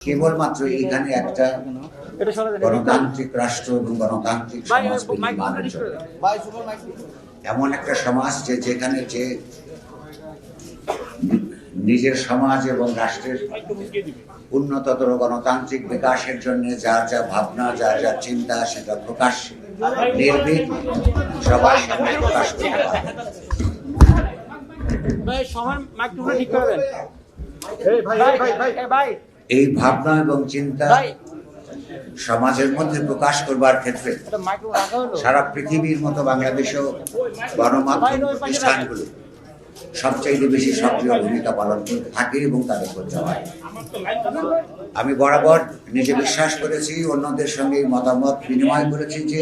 কেবলমাত্র এখানে একটা গণতান্ত্রিক রাষ্ট্র এবং গণতান্ত্রিক সমাজ নির্মাণের জন্য এমন একটা সমাজ যেখানে যে নিজের সমাজ এবং রাষ্ট্রের উন্নততর গণতান্ত্রিক বিকাশের জন্য যার যা ভাবনা যার যা চিন্তা সেটা প্রকাশ নির্ভীক সবার সামনে প্রকাশ করতে পারে। এই ভাবনা এবং চিন্তা সমাজের মধ্যে প্রকাশ করবার ক্ষেত্রে সারা পৃথিবীর মতো বাংলাদেশেও গণমাধ্যম প্রতিষ্ঠানগুলো সবচাইতে বেশি সক্রিয় ভূমিকা পালন করতে থাকে এবং তাদের করতে হয়। আমি বরাবর নিজে বিশ্বাস করেছি, অন্যদের সঙ্গে মতামত বিনিময় করেছি যে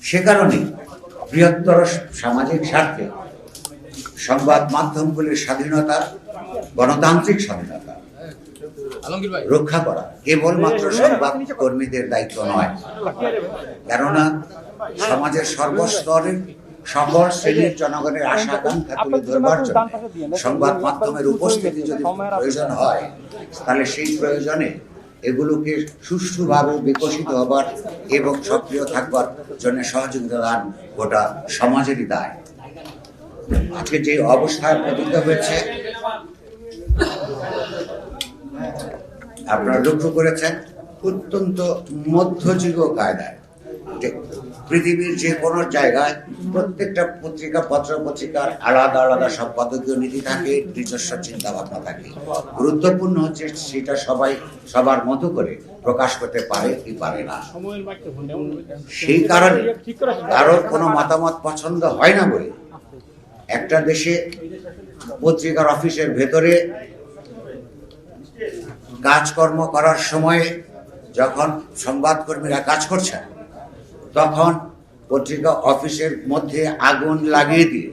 সে কারণে বৃহত্তর সামাজিক স্বার্থে সংবাদ মাধ্যমগুলির স্বাধীনতা, গণতান্ত্রিক স্বাধীনতা রক্ষা করা কেবলমাত্র সংবাদ কর্মীদের দায়িত্ব নয়, কেননা সমাজের সর্বস্তরের সকল শ্রেণীর জনগণের আশা আকাঙ্ক্ষা তুলে ধরবার জন্য সংবাদ মাধ্যমের উপস্থিতি যদি প্রয়োজন হয়, তাহলে সেই প্রয়োজনে এগুলোকে সুষ্ঠুভাবে বিকশিত হবার এবং সক্রিয় থাকবার জন্য সহযোগিতা দান গোটা সমাজেরই দায়। আজকে যে অবস্থায় পতিত হয়েছে আপনারা লক্ষ্য করেছেন, অত্যন্ত মধ্যযুগীয় কায়দায় পৃথিবীর যে কোনো জায়গায় প্রত্যেকটা পত্রিকার আলাদা আলাদা সম্পাদকীয় নীতি থাকে, নিজস্ব চিন্তা ভাবনা থাকে। গুরুত্বপূর্ণ হচ্ছে সেটা সবার মতো করে প্রকাশ করতে পারে কি পারে না। সেই কারণে কারোর কোনো মতামত পছন্দ হয় না বলে একটা দেশে পত্রিকার অফিসের ভেতরে কাজকর্ম করার সময়ে যখন সংবাদকর্মীরা কাজ করছেন, তখন পত্রিকা অফিসের মধ্যে আগুন লাগিয়ে দিয়ে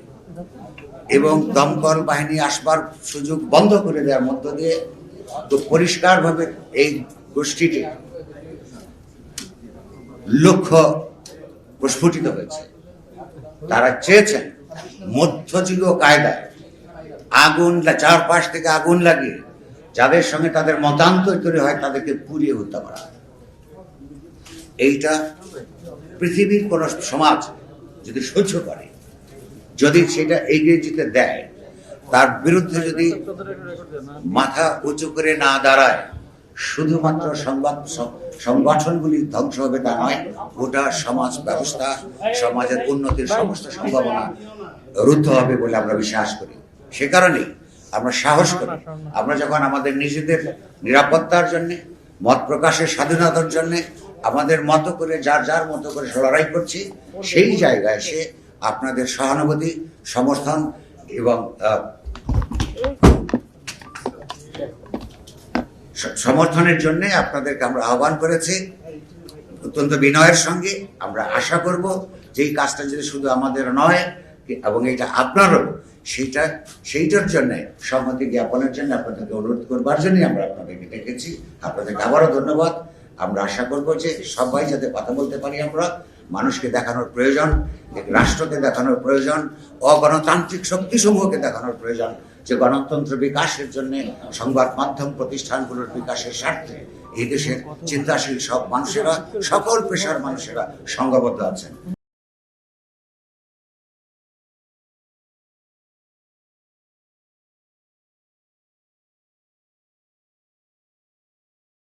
এবং দমকল বাহিনী আসবার সুযোগ বন্ধ করে দেওয়ার মধ্য দিয়ে তো পরিষ্কারভাবে এই গোষ্ঠীটি লক্ষ্য প্রস্ফুটিত হয়েছে। তারা চেয়েছেন মধ্যযুগীয় কায়দায় আগুন, চারপাশ থেকে আগুন লাগিয়ে যাদের সঙ্গে তাদের মতান্তর তৈরি হয় তাদেরকে পুড়িয়ে হত্যা করা। এইটা পৃথিবীর কোন সমাজ যদি সহ্য করে, যদি সেটা এগিয়ে যেতে দেয়, তার বিরুদ্ধে যদি মাথা উঁচু করে না দাঁড়ায়, শুধুমাত্র সংগঠনগুলি ধ্বংস হবে তা নয়, গোটা সমাজ ব্যবস্থা, সমাজের উন্নতির সমস্ত সম্ভাবনা রুদ্ধ হবে বলে আমরা বিশ্বাস করি। সে কারণেই আমরা সাহস করি, আমরা যখন আমাদের নিজেদের নিরাপত্তার জন্য, মত প্রকাশের স্বাধীনতার জন্য আমাদের মতো করে যার মতো করে লড়াই করছি, সেই জায়গায় এসে আপনাদের সহানুভূতি, সমর্থন এবং সমর্থনের জন্য আপনাদেরকে আমরা আহ্বান করেছি। অত্যন্ত বিনয়ের সঙ্গে আমরা আশা করব যে এই কাজটা যদি শুধু আমাদের নয় এবং এটা আপনারও, সেইটার জন্য সম্মতি জ্ঞাপনের জন্য আপনাদেরকে অনুরোধ করবার জন্যই আমরা আপনাদেরকে ডেকেছি। আপনাদেরকে আবারও ধন্যবাদ। আমরা আশা করব যে সবাই যাতে কথা বলতে পারি, আমরা মানুষকে দেখানোর প্রয়োজন, রাষ্ট্রকে দেখানোর প্রয়োজন, অগণতান্ত্রিক শক্তিসমূহকে দেখানোর প্রয়োজন যে গণতন্ত্র বিকাশের জন্য সংবাদ মাধ্যম প্রতিষ্ঠানগুলোর বিকাশের স্বার্থে এই দেশের চিন্তাশীল সব মানুষেরা, সকল পেশার মানুষেরা সংঘবদ্ধ আছেন।